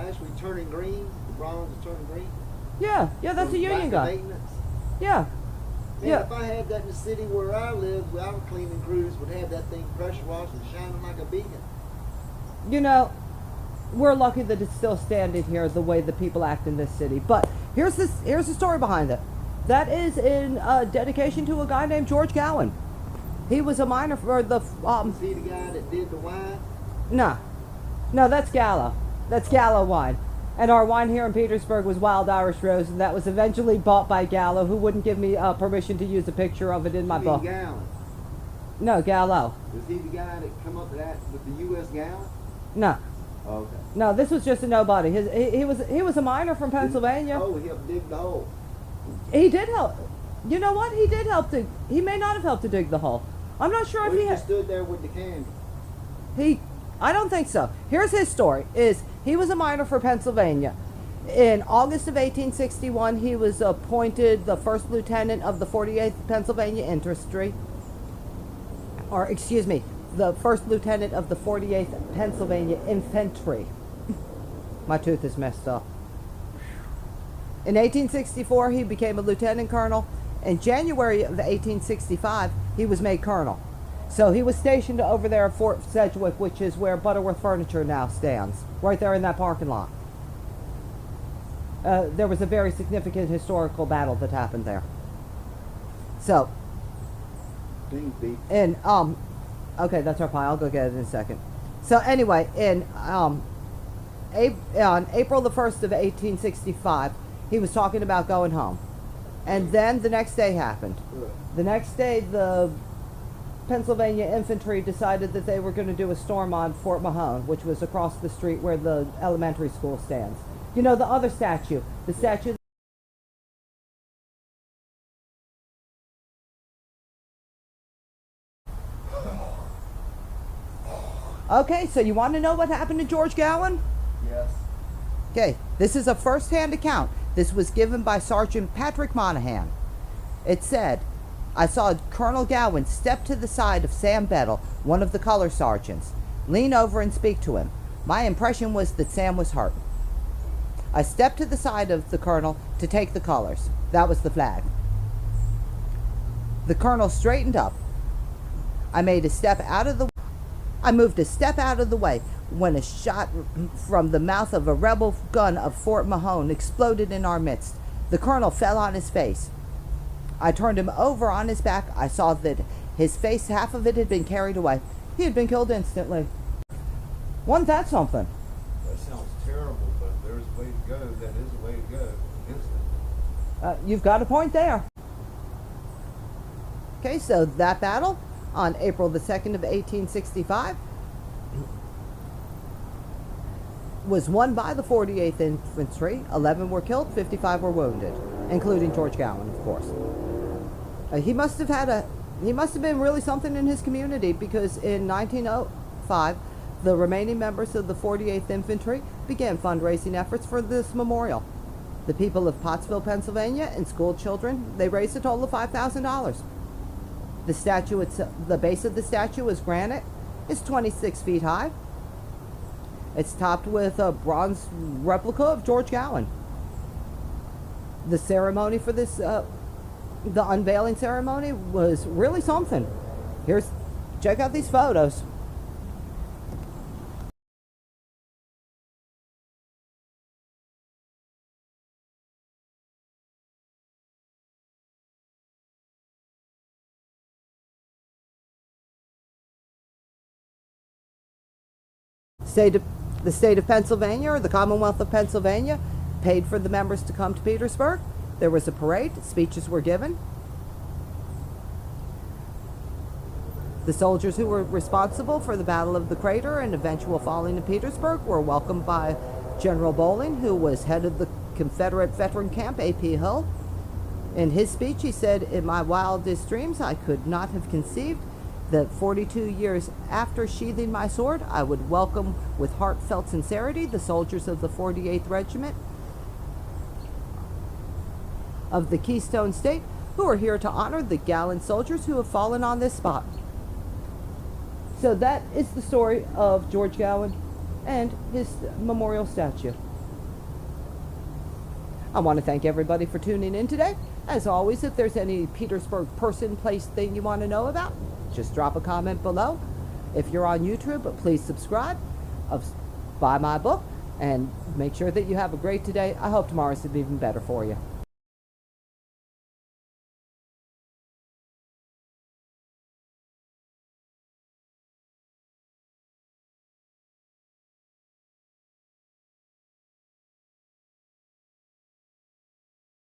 actually turning green. The bronze is turning green. Yeah, that's a Union gun. Maintenance. Yeah. Man, Yeah. if I had that in the city where I live, our cleaning crews would have that thing pressure washed and shining like a beacon. You know, we're lucky that it's still standing here the way the people act in this city. But here's the story behind it. That is in dedication to a guy named George Gowan. He was a miner for the. Was he the guy that did the wine? No, that's Gallo. That's Gallo wine. And our wine here in Petersburg was Wild Irish Rose, and that was eventually bought by Gallo, who wouldn't give me permission to use a picture of it in my book. Gallon? No, Gallo. Was he the guy that come up with that with the U.S. gallon? No. Oh, okay. No, this was just a nobody. He was a miner from Pennsylvania. Oh, he helped dig the hole. He did help. You know what? He did help dig. He may not have helped to dig the hole. I'm not sure if he just stood there with the candle. I don't think so. Here's his story. He was a miner for Pennsylvania. In August of 1861, he was appointed the first lieutenant of the 48th Pennsylvania Infantry. Or, excuse me, the first lieutenant of the 48th Pennsylvania Infantry. My tooth is messed up. In 1864, he became a lieutenant colonel. In January of 1865, he was made colonel. So he was stationed over there at Fort Sedgwick, which is where Butterworth Furniture now stands, right there in that parking lot. There was a very significant historical battle that happened there. So, and okay, that's our pie. I'll go get it in a second. So anyway, on April the 1st of 1865, he was talking about going home. And then the next day happened. The next day, the Pennsylvania Infantry decided that they were going to do a storm on Fort Mahone, which was across the street where the elementary school stands. You know, the other statue, the statue. Okay, so you want to know what happened to George Gowan? Yes. Okay, this is a first-hand account. This was given by Sergeant Patrick Monahan. It said, I saw Colonel Gowan step to the side of Sam Bettle, one of the color sergeants, lean over and speak to him. My impression was that Sam was hurt. I stepped to the side of the colonel to take the colors. That was the flag. The colonel straightened up. I moved a step out of the way when a shot from the mouth of a rebel gun of Fort Mahone exploded in our midst. The colonel fell on his face. I turned him over on his back. I saw that his face, half of it had been carried away. He had been killed instantly. Wasn't that something? That sounds terrible, but there's a way to go. That is a way to go. Instantly. You've got a point there. Okay, so that battle on April the 2nd of 1865 was won by the 48th Infantry. 11 were killed, 55 were wounded, including George Gowan, of course. He must have been really something in his community, because in 1905, the remaining members of the 48th Infantry began fundraising efforts for this memorial. The people of Pottsville, Pennsylvania, and school children, they raised a total of $5,000. The statue itself, the base of the statue is granite. It's 26 feet high. It's topped with a bronze replica of George Gowan. The ceremony for this, the unveiling ceremony, was really something. Check out these photos. The state of Pennsylvania, or the Commonwealth of Pennsylvania, paid for the members to come to Petersburg. There was a parade. Speeches were given. The soldiers who were responsible for the Battle of the Crater and eventual falling of Petersburg were welcomed by General Bolling, who was head of the Confederate veteran camp, A.P. Hill. In his speech, he said, "In my wildest dreams, I could not have conceived that 42 years after sheathing my sword, I would welcome with heartfelt sincerity the soldiers of the 48th Regiment of the Keystone State, who are here to honor the gallant soldiers who have fallen on this spot." So that is the story of George Gowan and his memorial statue. I want to thank everybody for tuning in today. As always, if there's any Petersburg person, place, thing you want to know about, just drop a comment below. If you're on YouTube, please subscribe, buy my book, and make sure that you have a great day. I hope tomorrow's even better for you.